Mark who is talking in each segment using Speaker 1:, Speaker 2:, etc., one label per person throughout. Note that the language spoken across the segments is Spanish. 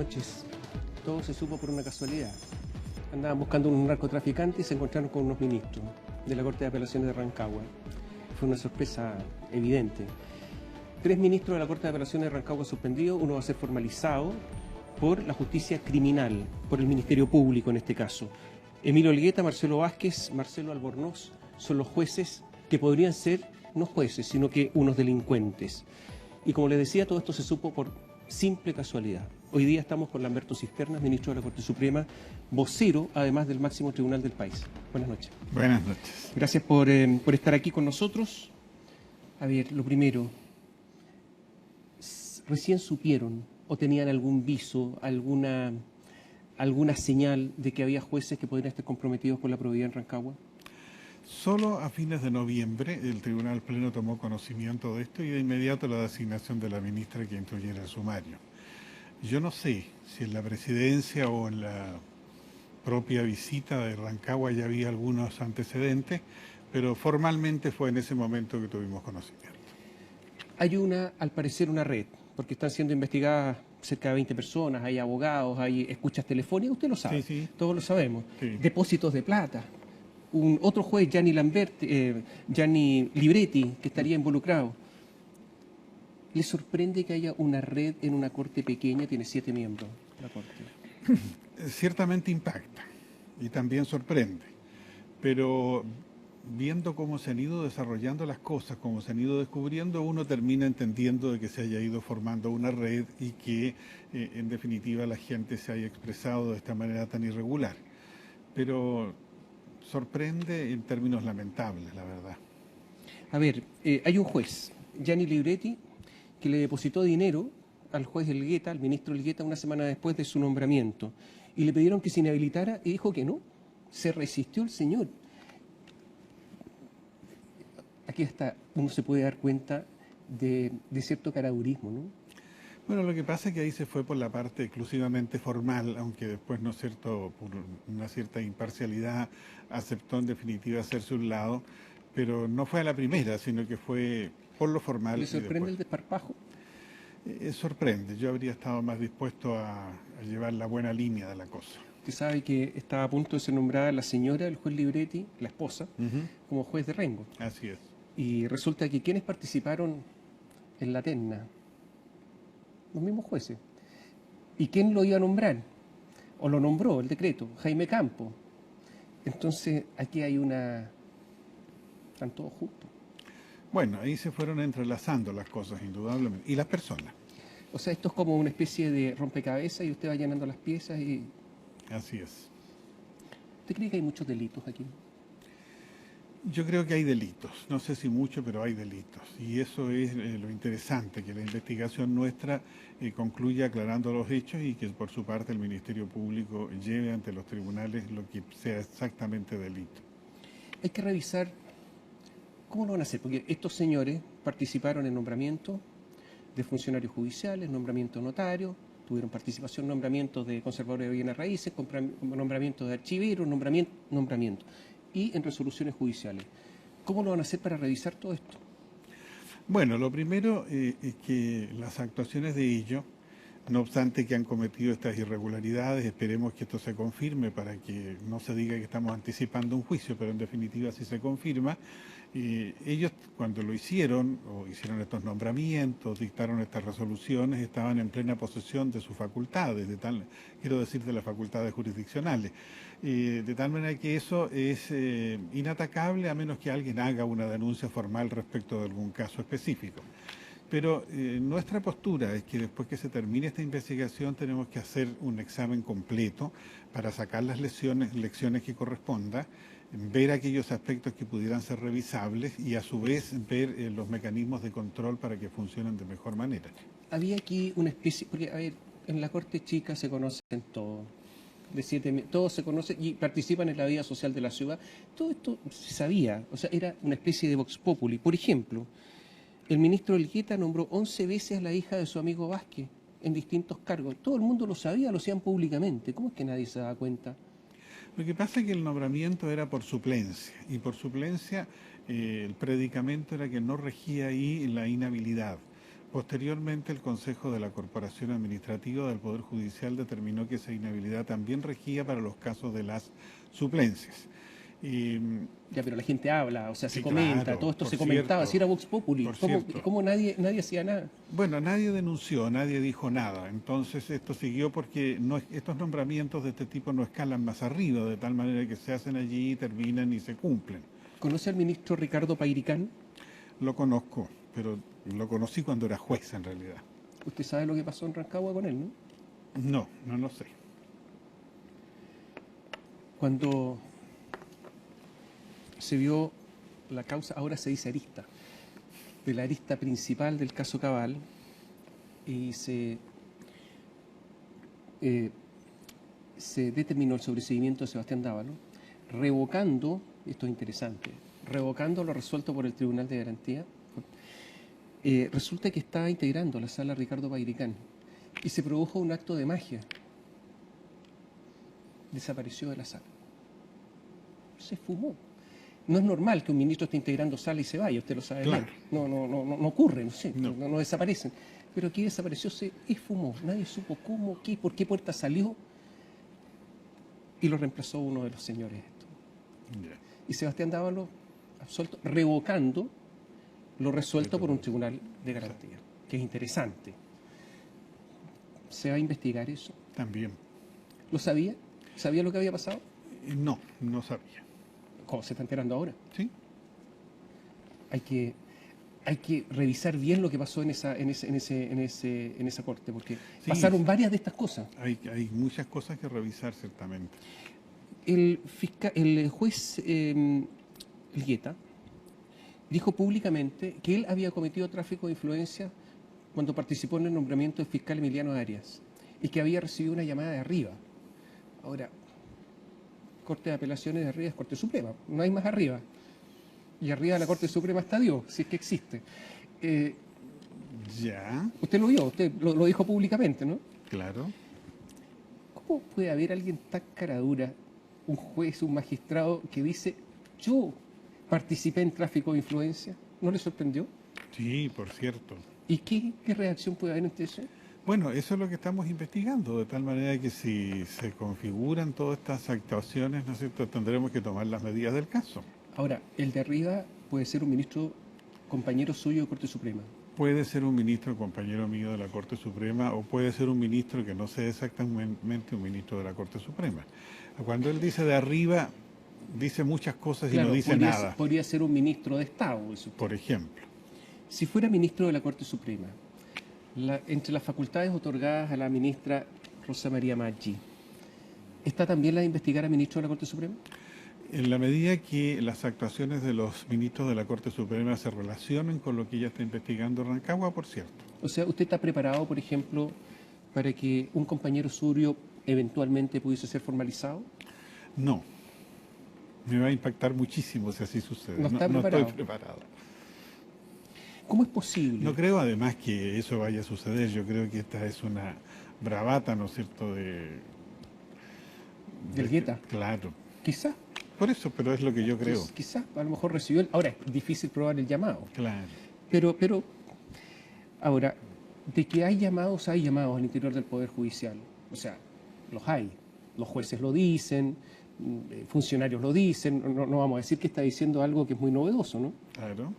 Speaker 1: noches. Todo se supo por una casualidad. Andaban buscando un narcotraficante y se encontraron con unos ministros de la Corte de Apelaciones de Rancagua. Fue una sorpresa evidente. 3 ministros de la Corte de Apelaciones de Rancagua suspendidos, uno va a ser formalizado por la justicia criminal, por el Ministerio Público en este caso. Emilio Olgueta, Marcelo Vázquez, Marcelo Albornoz son los jueces que podrían ser no jueces, sino que unos delincuentes. Y como les decía, todo esto se supo por simple casualidad. Hoy día estamos con Lamberto Cisternas, ministro de la Corte Suprema, vocero además del máximo tribunal del país. Buenas noches.
Speaker 2: Buenas noches.
Speaker 1: Gracias por estar aquí con nosotros. A ver, lo primero, ¿recién supieron o tenían algún viso, alguna señal de que había jueces que podrían estar comprometidos con la probidad en Rancagua?
Speaker 2: Solo a fines de noviembre el Tribunal Pleno tomó conocimiento de esto y de inmediato la designación de la ministra que instruyera el sumario. Yo no sé si en la presidencia o en la propia visita de Rancagua ya había algunos antecedentes, pero formalmente fue en ese momento que tuvimos conocimiento.
Speaker 1: Hay al parecer una red, porque están siendo investigadas cerca de 20 personas, hay abogados, hay escuchas telefónicas, usted lo sabe,
Speaker 2: Sí.
Speaker 1: Todos lo sabemos,
Speaker 2: Sí.
Speaker 1: Depósitos de plata. Otro juez, Gianni Libretti, que estaría involucrado. ¿Le sorprende que haya una red en una corte pequeña? Tiene 7 miembros la corte.
Speaker 2: Ciertamente impacta y también sorprende, pero viendo cómo se han ido desarrollando las cosas, cómo se han ido descubriendo, uno termina entendiendo de que se haya ido formando una red y que en definitiva la gente se haya expresado de esta manera tan irregular. Pero sorprende en términos lamentables, la verdad.
Speaker 1: A ver, hay un juez, Gianni Libretti, que le depositó dinero al juez Elgueta, al ministro Elgueta, una semana después de su nombramiento. Y le pidieron que se inhabilitara y dijo que no. Se resistió el señor. Aquí está, uno se puede dar cuenta de cierto caradurismo, ¿no?
Speaker 2: Bueno, lo que pasa es que ahí se fue por la parte exclusivamente formal, aunque después, ¿no es cierto?, por una cierta imparcialidad, aceptó en definitiva hacerse un lado, pero no fue a la primera, sino que fue por lo formal.
Speaker 1: ¿Le sorprende el desparpajo?
Speaker 2: Sorprende, yo habría estado más dispuesto a llevar la buena línea de la cosa.
Speaker 1: Usted sabe que estaba a punto de ser nombrada la señora del juez Libretti, la esposa, como juez de Rengo.
Speaker 2: Así es.
Speaker 1: Y resulta que quienes participaron en la terna, los mismos jueces. ¿Y quién lo iba a nombrar? O lo nombró el decreto, Jaime Campo. Entonces, aquí hay están todos justos.
Speaker 2: Bueno, ahí se fueron entrelazando las cosas, indudablemente. Y las personas.
Speaker 1: O sea, esto es como una especie de rompecabezas y usted va llenando las piezas y...
Speaker 2: Así es.
Speaker 1: ¿Usted cree que hay muchos delitos aquí?
Speaker 2: Yo creo que hay delitos, no sé si mucho, pero hay delitos. Y eso es lo interesante, que la investigación nuestra concluya aclarando los hechos y que por su parte el Ministerio Público lleve ante los tribunales lo que sea exactamente delito.
Speaker 1: Hay que revisar cómo lo van a hacer, porque estos señores participaron en nombramiento de funcionarios judiciales, nombramiento de notarios, tuvieron participación en nombramientos de conservadores de bienes raíces, nombramiento de archiveros, nombramiento. Y en resoluciones judiciales. ¿Cómo lo van a hacer para revisar todo esto?
Speaker 2: Bueno, lo primero es que las actuaciones de ellos, no obstante que han cometido estas irregularidades, esperemos que esto se confirme para que no se diga que estamos anticipando un juicio, pero en definitiva si se confirma, ellos cuando lo hicieron, o hicieron estos nombramientos, dictaron estas resoluciones, estaban en plena posesión de sus facultades, quiero decir de las facultades jurisdiccionales, de tal manera que eso es inatacable a menos que alguien haga una denuncia formal respecto de algún caso específico. Pero nuestra postura es que después que se termine esta investigación tenemos que hacer un examen completo para sacar las lecciones que corresponda, ver aquellos aspectos que pudieran ser revisables y a su vez ver los mecanismos de control para que funcionen de mejor manera.
Speaker 1: Había aquí una especie, porque a ver, en la Corte Chica se conocen todos, todos se conocen y participan en la vida social de la ciudad. Todo esto se sabía, o sea, era una especie de vox populi. Por ejemplo, el ministro Elgueta nombró 11 veces a la hija de su amigo Vázquez en distintos cargos. Todo el mundo lo sabía, lo hacían públicamente. ¿Cómo es que nadie se da cuenta?
Speaker 2: Lo que pasa es que el nombramiento era por suplencia, y por suplencia el predicamento era que no regía ahí la inhabilidad. Posteriormente, el Consejo de la Corporación Administrativa del Poder Judicial determinó que esa inhabilidad también regía para los casos de las suplencias. Y,
Speaker 1: Ya, pero la gente habla, o sea, se
Speaker 2: sí,
Speaker 1: comenta,
Speaker 2: claro,
Speaker 1: todo esto
Speaker 2: por
Speaker 1: se comentaba,
Speaker 2: cierto,
Speaker 1: si era Vox Populi,
Speaker 2: por
Speaker 1: ¿cómo,
Speaker 2: cierto.
Speaker 1: cómo nadie hacía nada?
Speaker 2: Bueno, nadie denunció, nadie dijo nada. Entonces esto siguió porque estos nombramientos de este tipo no escalan más arriba, de tal manera que se hacen allí, terminan y se cumplen.
Speaker 1: ¿Conoce al ministro Ricardo Pairicán?
Speaker 2: Lo conozco, pero lo conocí cuando era juez en realidad.
Speaker 1: Usted sabe lo que pasó en Rancagua con él, ¿no?
Speaker 2: No, no lo sé.
Speaker 1: Cuando se vio la causa, ahora se dice arista, de la arista principal del caso Cabal, y se determinó el sobreseimiento de Sebastián Dávalo, revocando, esto es interesante, revocando lo resuelto por el Tribunal de Garantía. Resulta que estaba integrando la sala Ricardo Pairicán y se produjo un acto de magia. Desapareció de la sala. Se fumó. No es normal que un ministro esté integrando sala y se vaya, usted lo sabe
Speaker 2: Claro.
Speaker 1: bien. No ocurre, no sé,
Speaker 2: No.
Speaker 1: no desaparecen. Pero aquí desapareció, se esfumó. Nadie supo cómo, qué, por qué puerta salió y lo reemplazó uno de los señores estos.
Speaker 2: Ya.
Speaker 1: Y Sebastián Dávalo absuelto, revocando lo resuelto por un tribunal de garantía, que es interesante. ¿Se va a investigar eso?
Speaker 2: También.
Speaker 1: ¿Lo sabía? ¿Sabía lo que había pasado?
Speaker 2: No, no sabía.
Speaker 1: ¿Cómo se está enterando ahora?
Speaker 2: ¿Sí?
Speaker 1: Hay que revisar bien lo que pasó en esa corte, porque
Speaker 2: Sí,
Speaker 1: pasaron varias de estas cosas.
Speaker 2: Hay muchas cosas que revisar, ciertamente.
Speaker 1: El juez Elgueta dijo públicamente que él había cometido tráfico de influencia cuando participó en el nombramiento del fiscal Emiliano Arias y que había recibido una llamada de arriba. Ahora, Corte de Apelaciones de arriba es Corte Suprema, no hay más arriba. Y arriba de la Corte Suprema está Dios, si es que existe.
Speaker 2: Ya,
Speaker 1: Usted lo vio, usted lo dijo públicamente, ¿no?
Speaker 2: claro.
Speaker 1: ¿Cómo puede haber alguien tan caradura, un juez, un magistrado, que dice, yo participé en tráfico de influencia? ¿No le sorprendió?
Speaker 2: Sí, por cierto.
Speaker 1: ¿Y qué reacción puede haber ante eso?
Speaker 2: Bueno, eso es lo que estamos investigando, de tal manera que si se configuran todas estas actuaciones, ¿no es cierto?, tendremos que tomar las medidas del caso.
Speaker 1: Ahora, el de arriba puede ser un ministro compañero suyo de Corte Suprema.
Speaker 2: Puede ser un ministro compañero mío de la Corte Suprema o puede ser un ministro que no sea exactamente un ministro de la Corte Suprema. Cuando él dice de arriba, dice muchas cosas y
Speaker 1: Claro,
Speaker 2: no dice nada,
Speaker 1: podría ser un ministro de Estado. Eso.
Speaker 2: por ejemplo.
Speaker 1: Si fuera ministro de la Corte Suprema, entre las facultades otorgadas a la ministra Rosa María Maggi, ¿está también la de investigar a ministro de la Corte Suprema?
Speaker 2: En la medida que las actuaciones de los ministros de la Corte Suprema se relacionen con lo que ella está investigando en Rancagua, por cierto.
Speaker 1: O sea, ¿usted está preparado, por ejemplo, para que un compañero suyo eventualmente pudiese ser formalizado?
Speaker 2: No. Me va a impactar muchísimo si así sucede.
Speaker 1: No está
Speaker 2: no
Speaker 1: preparado.
Speaker 2: estoy preparado.
Speaker 1: ¿Cómo es posible?
Speaker 2: No creo además que eso vaya a suceder. Yo creo que esta es una bravata, ¿no es cierto?,
Speaker 1: ¿Del Elgueta?
Speaker 2: Claro.
Speaker 1: Quizá.
Speaker 2: Por eso, pero es lo que yo creo.
Speaker 1: Quizá, a lo mejor recibió ahora es difícil probar el llamado.
Speaker 2: Claro.
Speaker 1: Pero, ahora, de que hay llamados al interior del Poder Judicial. O sea, los hay. Los jueces lo dicen, funcionarios lo dicen. No vamos a decir que está diciendo algo que es muy novedoso, ¿no?
Speaker 2: Claro.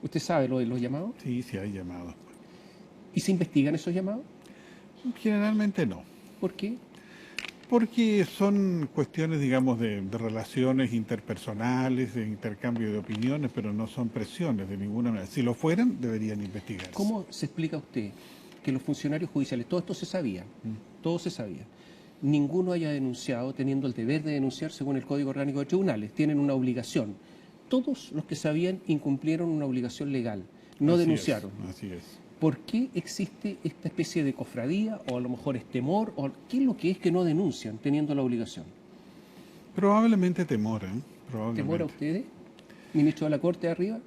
Speaker 1: ¿Usted sabe lo de los llamados?
Speaker 2: Sí, sí hay llamados.
Speaker 1: ¿Y se investigan esos llamados?
Speaker 2: Generalmente no.
Speaker 1: ¿Por qué?
Speaker 2: Porque son cuestiones, digamos, de relaciones interpersonales, de intercambio de opiniones, pero no son presiones de ninguna manera. Si lo fueran, deberían investigarse.
Speaker 1: ¿Cómo se explica usted que los funcionarios judiciales, todo esto se sabía, todo se sabía, ninguno haya denunciado teniendo el deber de denunciar según el Código Orgánico de Tribunales? Tienen una obligación. Todos los que sabían incumplieron una obligación legal, no
Speaker 2: Así
Speaker 1: denunciaron.
Speaker 2: es, así es.
Speaker 1: ¿Por qué existe esta especie de cofradía, o a lo mejor es temor, o qué es lo que es que no denuncian teniendo la obligación?
Speaker 2: Probablemente temor, ¿eh? Probablemente.
Speaker 1: ¿Temor a ustedes, ministro de la Corte de arriba?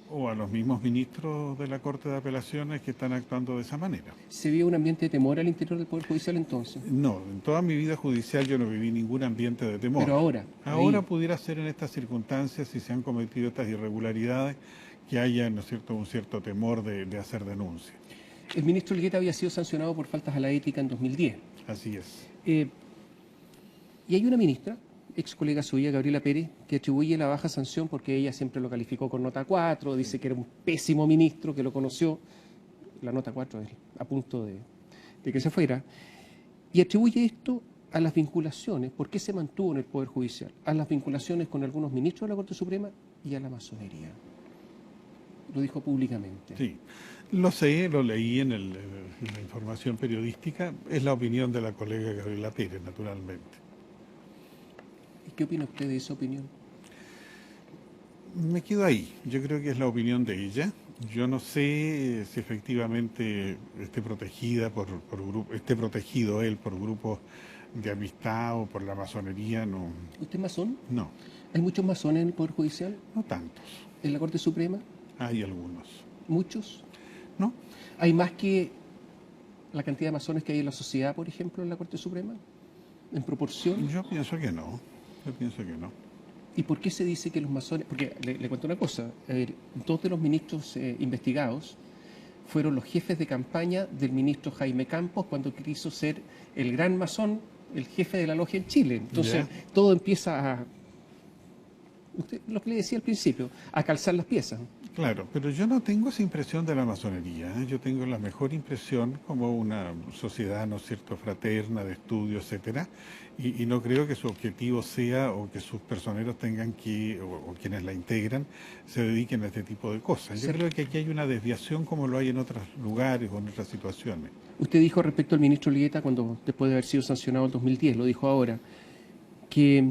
Speaker 2: O a los mismos ministros de la Corte de Apelaciones que están actuando de esa manera.
Speaker 1: ¿Se vio un ambiente de temor al interior del Poder Judicial entonces?
Speaker 2: No, en toda mi vida judicial yo no viví ningún ambiente de temor.
Speaker 1: Pero ahora...
Speaker 2: Ahora
Speaker 1: ahí,
Speaker 2: pudiera ser en estas circunstancias, si se han cometido estas irregularidades, que haya, ¿no es cierto?, un cierto temor de hacer denuncia.
Speaker 1: El ministro Elgueta había sido sancionado por faltas a la ética en 2010.
Speaker 2: Así es.
Speaker 1: Y hay una ministra, ex colega suya, Gabriela Pérez, que atribuye la baja sanción porque ella siempre lo calificó con nota 4, dice que era un pésimo ministro, que lo conoció, la nota 4 es a punto de que se fuera, y atribuye esto a las vinculaciones, ¿por qué se mantuvo en el Poder Judicial? A las vinculaciones con algunos ministros de la Corte Suprema y a la masonería. Lo dijo públicamente.
Speaker 2: Sí, lo sé, lo leí en la información periodística, es la opinión de la colega Gabriela Pérez, naturalmente.
Speaker 1: ¿Y qué opina usted de esa opinión?
Speaker 2: Me quedo ahí, yo creo que es la opinión de ella. Yo no sé si efectivamente esté protegida esté protegido él por grupos de amistad o por la masonería, no.
Speaker 1: ¿Usted es masón?
Speaker 2: No.
Speaker 1: ¿Hay muchos masones en el Poder Judicial?
Speaker 2: No tantos.
Speaker 1: ¿En la Corte Suprema?
Speaker 2: Hay algunos.
Speaker 1: ¿Muchos?
Speaker 2: No.
Speaker 1: ¿Hay más que la cantidad de masones que hay en la sociedad, por ejemplo, en la Corte Suprema? ¿En proporción?
Speaker 2: Yo pienso que no. Yo pienso que no.
Speaker 1: ¿Y por qué se dice que los masones...? Porque le cuento una cosa. A ver, dos de los ministros investigados fueron los jefes de campaña del ministro Jaime Campos cuando quiso ser el gran masón, el jefe de la logia en Chile. Entonces, todo empieza a... Usted, lo que le decía al principio, a calzar las piezas.
Speaker 2: Claro, pero yo no tengo esa impresión de la masonería, ¿eh? Yo tengo la mejor impresión como una sociedad, ¿no es cierto?, fraterna, de estudio, etcétera, y no creo que su objetivo sea o que sus personeros tengan que, o quienes la integran, se dediquen a este tipo de cosas. Yo creo que aquí hay una desviación como lo hay en otros lugares o en otras situaciones.
Speaker 1: Usted dijo respecto al ministro Elgueta, cuando después de haber sido sancionado en 2010, lo dijo ahora, que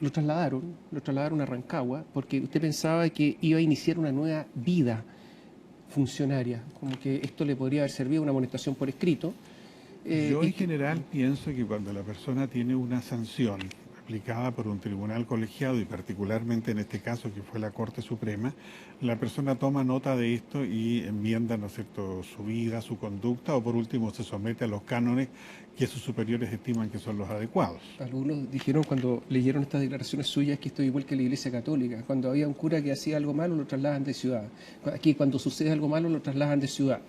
Speaker 1: lo trasladaron a Rancagua porque usted pensaba que iba a iniciar una nueva vida funcionaria, como que esto le podría haber servido una amonestación por escrito.
Speaker 2: Yo en general pienso que cuando la persona tiene una sanción aplicada por un tribunal colegiado y particularmente en este caso que fue la Corte Suprema, la persona toma nota de esto y enmienda, ¿no es cierto?, su vida, su conducta o por último se somete a los cánones que sus superiores estiman que son los adecuados.
Speaker 1: Algunos dijeron cuando leyeron estas declaraciones suyas que esto es igual que la Iglesia Católica. Cuando había un cura que hacía algo malo lo trasladan de ciudad. Aquí cuando sucede algo malo lo trasladan de ciudad.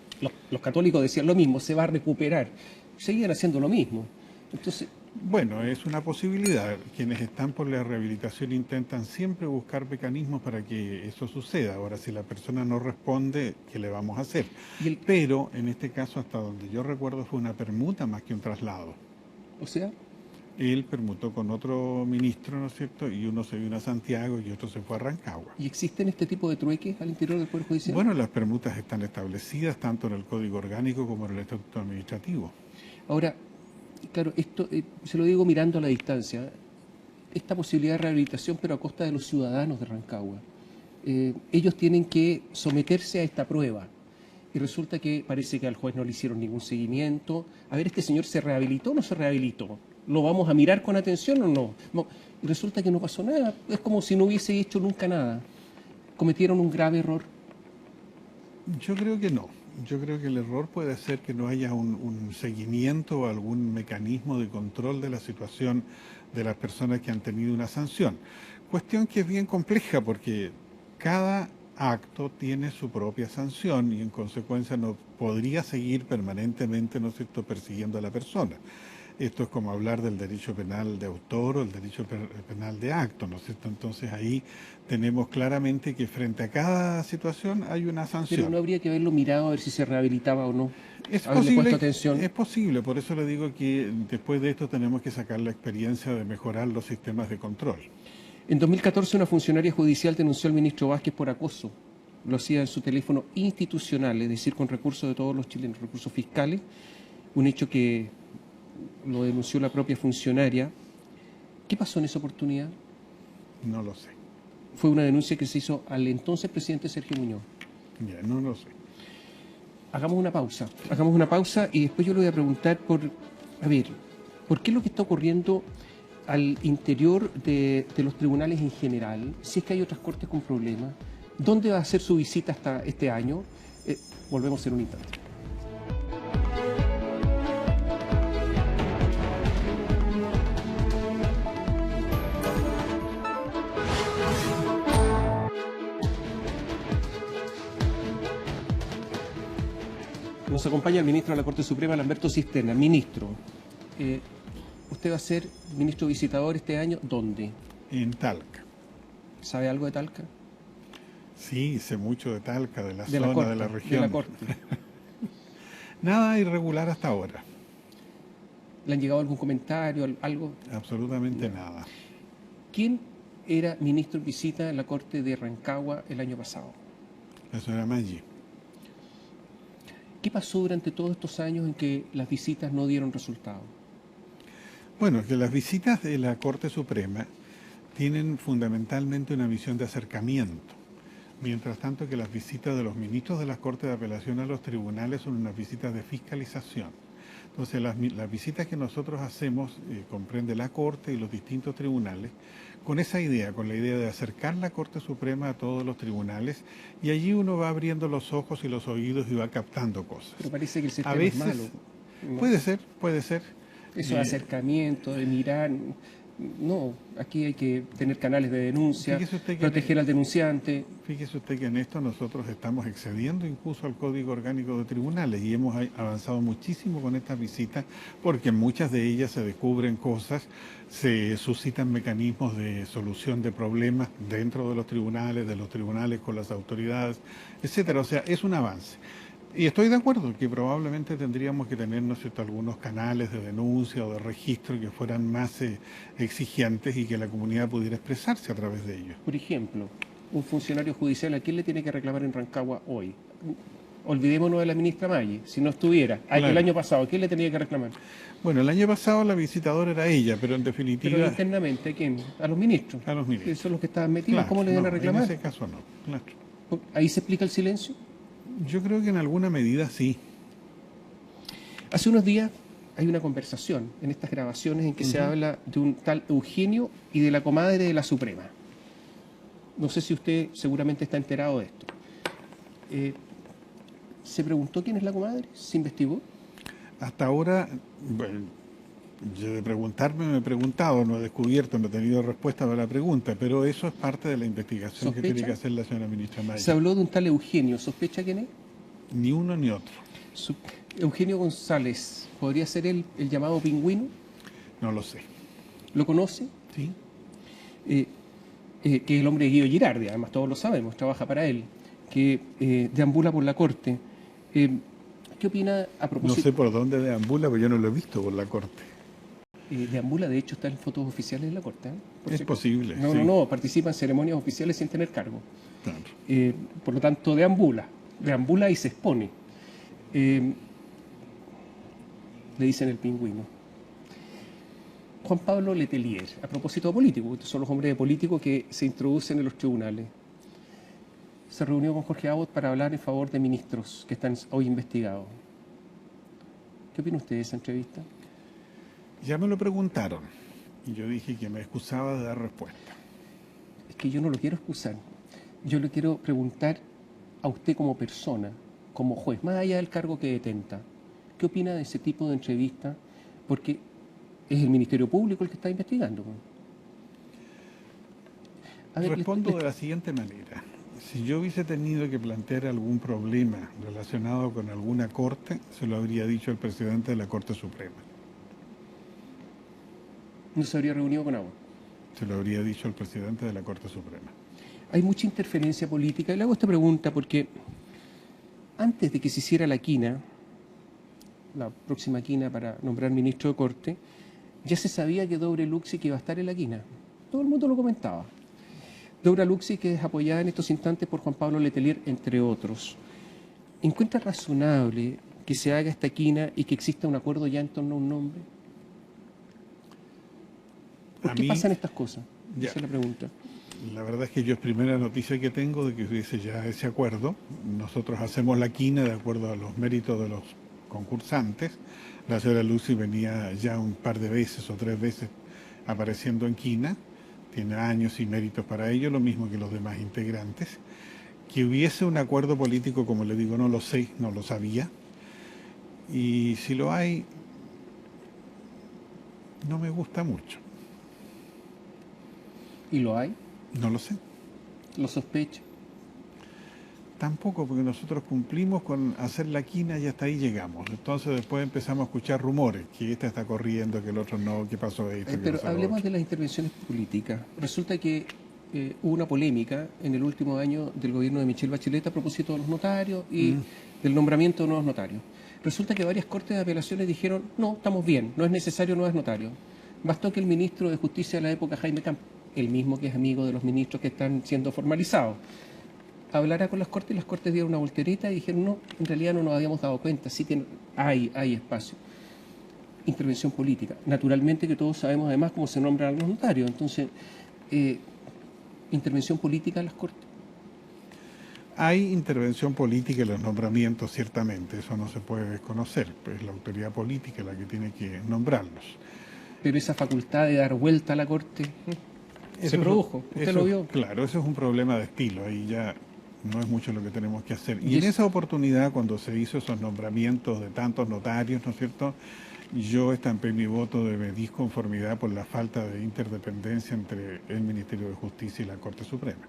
Speaker 1: Los católicos decían lo mismo, se va a recuperar. Seguían haciendo lo mismo. Entonces,
Speaker 2: bueno, es una posibilidad. Quienes están por la rehabilitación intentan siempre buscar mecanismos para que eso suceda. Ahora, si la persona no responde, ¿qué le vamos a hacer? Pero, en este caso, hasta donde yo recuerdo, fue una permuta más que un traslado.
Speaker 1: O sea,
Speaker 2: él permutó con otro ministro, ¿no es cierto? Y uno se vino a Santiago y otro se fue a Rancagua.
Speaker 1: ¿Y existen este tipo de trueques al interior del Poder Judicial?
Speaker 2: Bueno, las permutas están establecidas tanto en el Código Orgánico como en el Estatuto Administrativo.
Speaker 1: Ahora, claro, esto se lo digo mirando a la distancia, esta posibilidad de rehabilitación, pero a costa de los ciudadanos de Rancagua. Ellos tienen que someterse a esta prueba. Y resulta que parece que al juez no le hicieron ningún seguimiento. A ver, ¿este señor se rehabilitó o no se rehabilitó? ¿Lo vamos a mirar con atención o no? No. Y resulta que no pasó nada. Es como si no hubiese hecho nunca nada. ¿Cometieron un grave error?
Speaker 2: Yo creo que no. Yo creo que el error puede ser que no haya un seguimiento o algún mecanismo de control de la situación de las personas que han tenido una sanción. Cuestión que es bien compleja porque cada acto tiene su propia sanción y en consecuencia no podría seguir permanentemente, ¿no es cierto?, persiguiendo a la persona. Esto es como hablar del derecho penal de autor o el derecho penal de acto, ¿no es cierto? Entonces ahí tenemos claramente que frente a cada situación hay una sanción.
Speaker 1: Pero no habría que haberlo mirado a ver si se rehabilitaba o no.
Speaker 2: Es
Speaker 1: haberle puesto atención.
Speaker 2: Es posible, por eso le digo que después de esto tenemos que sacar la experiencia de mejorar los sistemas de control.
Speaker 1: En 2014 una funcionaria judicial denunció al ministro Vázquez por acoso. Lo hacía en su teléfono institucional, es decir, con recursos de todos los chilenos, recursos fiscales, un hecho que lo denunció la propia funcionaria. ¿Qué pasó en esa oportunidad?
Speaker 2: No lo sé.
Speaker 1: Fue una denuncia que se hizo al entonces presidente Sergio Muñoz.
Speaker 2: Ya, no lo sé.
Speaker 1: Hagamos una pausa y después yo le voy a preguntar por qué lo que está ocurriendo al interior de los tribunales en general, si es que hay otras cortes con problemas, ¿dónde va a hacer su visita hasta este año? Volvemos en un instante. Nos acompaña el ministro de la Corte Suprema, Lamberto Cisterna. Ministro, usted va a ser ministro visitador este año, ¿dónde?
Speaker 2: En Talca.
Speaker 1: ¿Sabe algo de Talca?
Speaker 2: Sí, sé mucho de Talca, de la
Speaker 1: De
Speaker 2: zona,
Speaker 1: la Corte,
Speaker 2: de la región.
Speaker 1: de la Corte.
Speaker 2: Nada irregular hasta ahora.
Speaker 1: ¿Le han llegado algún comentario, algo?
Speaker 2: Absolutamente nada.
Speaker 1: ¿Quién era ministro en visita en la Corte de Rancagua el año pasado?
Speaker 2: La señora Maggi.
Speaker 1: ¿Qué pasó durante todos estos años en que las visitas no dieron resultado?
Speaker 2: Bueno, que las visitas de la Corte Suprema tienen fundamentalmente una misión de acercamiento, mientras tanto que las visitas de los ministros de las Cortes de Apelación a los tribunales son unas visitas de fiscalización. Entonces, las visitas que nosotros hacemos comprende la Corte y los distintos tribunales, con esa idea, con la idea de acercar la Corte Suprema a todos los tribunales, y allí uno va abriendo los ojos y los oídos y va captando cosas.
Speaker 1: Pero parece que el sistema
Speaker 2: A veces,
Speaker 1: es malo. ¿No?
Speaker 2: Puede ser, puede ser.
Speaker 1: Eso de acercamiento, de mirar. No, aquí hay que tener canales de denuncia, proteger al denunciante.
Speaker 2: Fíjese usted que en esto nosotros estamos excediendo incluso al Código Orgánico de Tribunales y hemos avanzado muchísimo con estas visitas porque en muchas de ellas se descubren cosas, se suscitan mecanismos de solución de problemas dentro de los tribunales con las autoridades, etcétera. O sea, es un avance. Y estoy de acuerdo que probablemente tendríamos que tener, ¿no es cierto?, algunos canales de denuncia o de registro que fueran más exigentes y que la comunidad pudiera expresarse a través de ellos.
Speaker 1: Por ejemplo, un funcionario judicial, ¿a quién le tiene que reclamar en Rancagua hoy? Olvidémonos de la ministra Maggi, si no estuviera. Claro. El año pasado, ¿a quién le tenía que reclamar?
Speaker 2: Bueno, el año pasado la visitadora era ella, pero en definitiva...
Speaker 1: Pero internamente, ¿a quién? ¿A los ministros?
Speaker 2: A los ministros.
Speaker 1: Esos son los que estaban metidos,
Speaker 2: claro,
Speaker 1: ¿cómo le van a reclamar?
Speaker 2: En ese caso no, claro.
Speaker 1: ¿Ahí se explica el silencio?
Speaker 2: Yo creo que en alguna medida sí.
Speaker 1: Hace unos días hay una conversación en estas grabaciones en que se habla de un tal Eugenio y de la comadre de la Suprema. No sé si usted seguramente está enterado de esto. ¿Se preguntó quién es la comadre? ¿Se investigó?
Speaker 2: Hasta ahora, bueno, yo de preguntarme me he preguntado, no he descubierto, no he tenido respuesta a la pregunta, pero eso es parte de la investigación ¿Sospecha? Que tiene que hacer la señora ministra Maggi.
Speaker 1: Se habló de un tal Eugenio, ¿sospecha quién es?
Speaker 2: Ni uno ni otro.
Speaker 1: Eugenio González, ¿podría ser él el llamado pingüino?
Speaker 2: No lo sé.
Speaker 1: ¿Lo conoce?
Speaker 2: Sí.
Speaker 1: Que es el hombre de Guido Girardi, además todos lo sabemos, trabaja para él, que deambula por la Corte. ¿Qué opina a propósito?
Speaker 2: No sé por dónde deambula, pero yo no lo he visto por la Corte.
Speaker 1: Deambula, de hecho, está en fotos oficiales de la Corte.
Speaker 2: Es posible.
Speaker 1: No,
Speaker 2: sí.
Speaker 1: no, participa en ceremonias oficiales sin tener cargo.
Speaker 2: Claro.
Speaker 1: Por lo tanto, deambula y se expone. Le dicen el pingüino. Juan Pablo Letelier, a propósito de políticos, estos son los hombres de políticos que se introducen en los tribunales. Se reunió con Jorge Abbott para hablar en favor de ministros que están hoy investigados. ¿Qué opina usted de esa entrevista?
Speaker 2: Ya me lo preguntaron y yo dije que me excusaba de dar respuesta.
Speaker 1: Es que yo no lo quiero excusar. Yo le quiero preguntar a usted como persona, como juez, más allá del cargo que detenta, ¿qué opina de ese tipo de entrevista? Porque es el Ministerio Público el que está investigando.
Speaker 2: A ver, respondo de la siguiente manera. Si yo hubiese tenido que plantear algún problema relacionado con alguna corte, se lo habría dicho el presidente de la Corte Suprema.
Speaker 1: ¿No se habría reunido con Abbott?
Speaker 2: Se lo habría dicho el presidente de la Corte Suprema.
Speaker 1: Hay mucha interferencia política. Y le hago esta pregunta porque antes de que se hiciera la quina, la próxima quina para nombrar ministro de Corte, ya se sabía que Dobre Luksic iba a estar en la quina. Todo el mundo lo comentaba. Dobre Luksic, que es apoyada en estos instantes por Juan Pablo Letelier, entre otros. ¿Encuentra razonable que se haga esta quina y que exista un acuerdo ya en torno a un nombre? ¿Por qué pasan estas cosas? Esa es la pregunta.
Speaker 2: La verdad es que yo es primera noticia que tengo de que hubiese ya ese acuerdo. Nosotros hacemos la quina de acuerdo a los méritos de los concursantes. La señora Lucy venía ya un par de veces o 3 veces apareciendo en quina. Tiene años y méritos para ello, lo mismo que los demás integrantes. Que hubiese un acuerdo político, como le digo, no lo sé, no lo sabía. Y si lo hay, no me gusta mucho.
Speaker 1: ¿Y lo hay?
Speaker 2: No lo sé.
Speaker 1: ¿Lo sospecha?
Speaker 2: Tampoco, porque nosotros cumplimos con hacer la quina y hasta ahí llegamos. Entonces después empezamos a escuchar rumores, que esta está corriendo, que el otro no, que pasó esto, que
Speaker 1: Pero
Speaker 2: pasó lo
Speaker 1: hablemos
Speaker 2: otro.
Speaker 1: de las intervenciones políticas. Resulta que hubo una polémica en el último año del gobierno de Michelle Bachelet a propósito de los notarios y del nombramiento de nuevos notarios. Resulta que varias cortes de apelaciones dijeron, no, estamos bien, no es necesario nuevos notarios. Bastó que el ministro de Justicia de la época, Jaime Camp, el mismo que es amigo de los ministros que están siendo formalizados, hablara con las cortes y las cortes dieron una voltereta y dijeron, no, en realidad no nos habíamos dado cuenta, sí que hay espacio. Intervención política. Naturalmente que todos sabemos además cómo se nombran a los notarios, entonces, intervención política en las cortes.
Speaker 2: Hay intervención política en los nombramientos, ciertamente, eso no se puede desconocer, pues la autoridad política es la que tiene que nombrarlos.
Speaker 1: Pero esa facultad de dar vuelta a la corte se produjo, usted lo vio.
Speaker 2: Claro, eso es un problema de estilo, ahí ya no es mucho lo que tenemos que hacer. Y en esa oportunidad, cuando se hizo esos nombramientos de tantos notarios, ¿no es cierto?, yo estampé mi voto de disconformidad por la falta de interdependencia entre el Ministerio de Justicia y la Corte Suprema.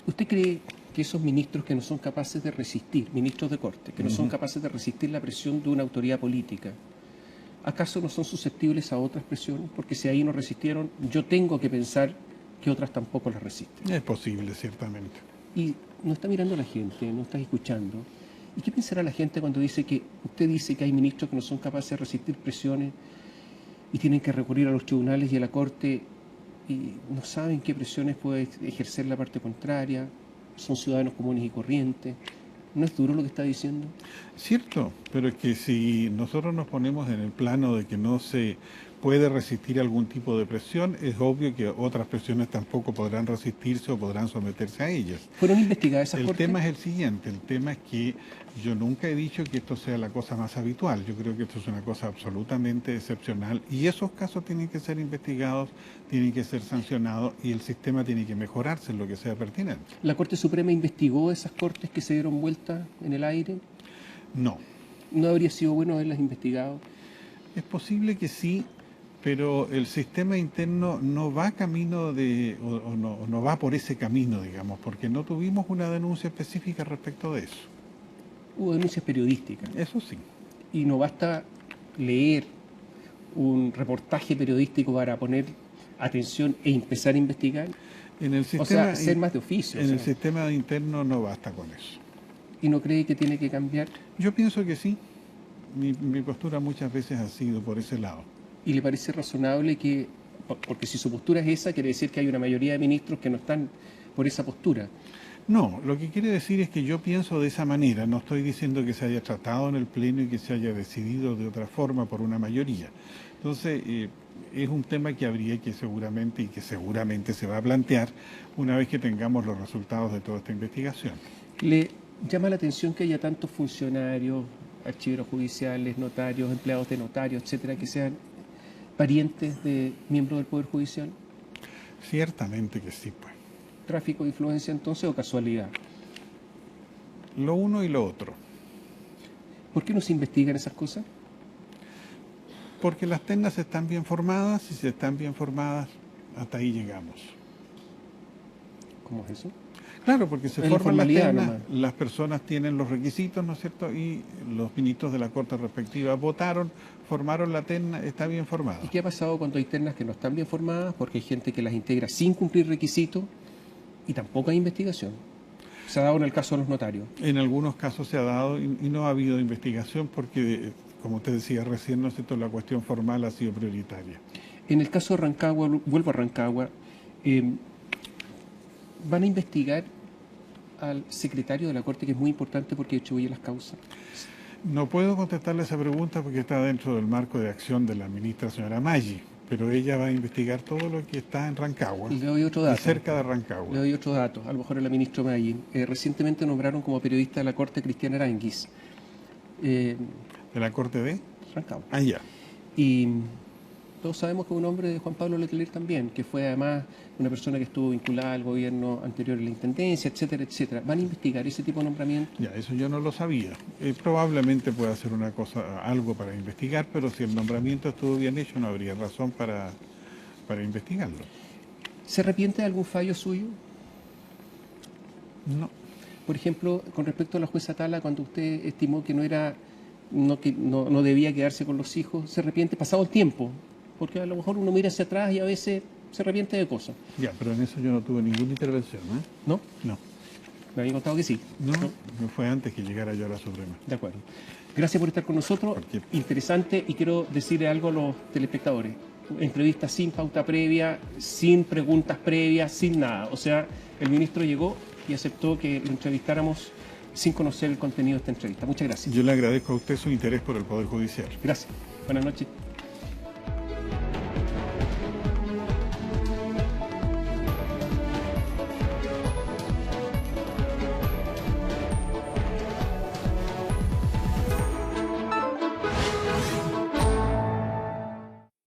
Speaker 1: ¿Usted cree que esos ministros que no son capaces de resistir, ministros de corte, que no son capaces de resistir la presión de una autoridad política, acaso no son susceptibles a otras presiones? Porque si ahí no resistieron, yo tengo que pensar que otras tampoco las resisten.
Speaker 2: Es posible, ciertamente.
Speaker 1: Y no está mirando a la gente, no está escuchando. ¿Y qué pensará la gente cuando dice que usted dice que hay ministros que no son capaces de resistir presiones y tienen que recurrir a los tribunales y a la Corte y no saben qué presiones puede ejercer la parte contraria, son ciudadanos comunes y corrientes? ¿No es duro lo que está diciendo?
Speaker 2: Cierto, pero es que si nosotros nos ponemos en el plano de que no se puede resistir algún tipo de presión, es obvio que otras presiones tampoco podrán resistirse o podrán someterse a ellas.
Speaker 1: ¿Fueron investigadas esas
Speaker 2: El
Speaker 1: cortes?
Speaker 2: tema es el siguiente, el tema es que yo nunca he dicho que esto sea la cosa más habitual, yo creo que esto es una cosa absolutamente excepcional y esos casos tienen que ser investigados, tienen que ser sancionados y el sistema tiene que mejorarse en lo que sea pertinente.
Speaker 1: ¿La Corte Suprema investigó esas cortes que se dieron vuelta en el aire?
Speaker 2: No.
Speaker 1: ¿No habría sido bueno haberlas investigado?
Speaker 2: Es posible que sí, pero el sistema interno no va camino de, o no va por ese camino, digamos, porque no tuvimos una denuncia específica respecto de eso.
Speaker 1: Hubo denuncias periodísticas.
Speaker 2: Eso sí.
Speaker 1: Y no basta leer un reportaje periodístico para poner atención e empezar a investigar.
Speaker 2: En el sistema,
Speaker 1: o sea, ser más de oficio.
Speaker 2: En el sistema interno no basta con eso.
Speaker 1: ¿Y no cree que tiene que cambiar?
Speaker 2: Yo pienso que sí. Mi postura muchas veces ha sido por ese lado.
Speaker 1: ¿Y le parece razonable que, porque si su postura es esa, quiere decir que hay una mayoría de ministros que no están por esa postura?
Speaker 2: No, lo que quiere decir es que yo pienso de esa manera, no estoy diciendo que se haya tratado en el Pleno y que se haya decidido de otra forma por una mayoría. Entonces, es un tema que habría que seguramente se va a plantear una vez que tengamos los resultados de toda esta investigación.
Speaker 1: ¿Le llama la atención que haya tantos funcionarios, archiveros judiciales, notarios, empleados de notarios, etcétera, que sean parientes de miembros del Poder Judicial?
Speaker 2: Ciertamente que sí, pues.
Speaker 1: ¿Tráfico de influencia entonces o casualidad?
Speaker 2: Lo uno y lo otro.
Speaker 1: ¿Por qué no se investigan esas cosas?
Speaker 2: Porque las ternas están bien formadas y si están bien formadas, hasta ahí llegamos.
Speaker 1: ¿Cómo es eso?
Speaker 2: Claro, porque se
Speaker 1: Es
Speaker 2: forman
Speaker 1: la
Speaker 2: las ternas,
Speaker 1: nomás.
Speaker 2: las personas tienen los requisitos, ¿no es cierto? Y los ministros de la Corte respectiva votaron, formaron la terna, está bien formada.
Speaker 1: ¿Y qué ha pasado cuando hay ternas que no están bien formadas? Porque hay gente que las integra sin cumplir requisitos y tampoco hay investigación. Se ha dado en el caso de los notarios.
Speaker 2: En algunos casos se ha dado y no ha habido investigación porque, como usted decía recién, ¿no es cierto?, la cuestión formal ha sido prioritaria.
Speaker 1: En el caso de Rancagua, vuelvo a Rancagua, van a investigar al secretario de la Corte, que es muy importante porque atribuye las causas.
Speaker 2: No puedo contestarle esa pregunta porque está dentro del marco de acción de la ministra señora Maggi, pero ella va a investigar todo lo que está en Rancagua.
Speaker 1: Le doy otro dato.
Speaker 2: Y cerca de Rancagua.
Speaker 1: Le doy otro dato, a lo mejor a la ministra Maggi. Recientemente nombraron como periodista de la Corte a Cristiana Aranguis.
Speaker 2: ¿De la Corte de?
Speaker 1: Rancagua.
Speaker 2: Ah, ya.
Speaker 1: Y todos sabemos que es un hombre de Juan Pablo Letelier también, que fue además una persona que estuvo vinculada al gobierno anterior en la Intendencia, etcétera, etcétera. ¿Van a investigar ese tipo de nombramiento?
Speaker 2: Ya, eso yo no lo sabía. Probablemente pueda hacer algo para investigar, pero si el nombramiento estuvo bien hecho, no habría razón para investigarlo.
Speaker 1: ¿Se arrepiente de algún fallo suyo?
Speaker 2: No.
Speaker 1: Por ejemplo, con respecto a la jueza Tala, cuando usted estimó que no debía quedarse con los hijos, ¿se arrepiente pasado el tiempo? Porque a lo mejor uno mira hacia atrás y a veces se arrepiente de cosas.
Speaker 2: Ya, pero en eso yo no tuve ninguna intervención, ¿eh?
Speaker 1: ¿No?
Speaker 2: No.
Speaker 1: Me habían contado que sí.
Speaker 2: No fue antes que llegara yo a la Suprema.
Speaker 1: De acuerdo. Gracias por estar con nosotros. Interesante, y quiero decirle algo a los telespectadores. Entrevista sin pauta previa, sin preguntas previas, sin nada. O sea, el ministro llegó y aceptó que lo entrevistáramos sin conocer el contenido de esta entrevista. Muchas gracias.
Speaker 2: Yo le agradezco a usted su interés por el Poder Judicial.
Speaker 1: Gracias. Buenas noches.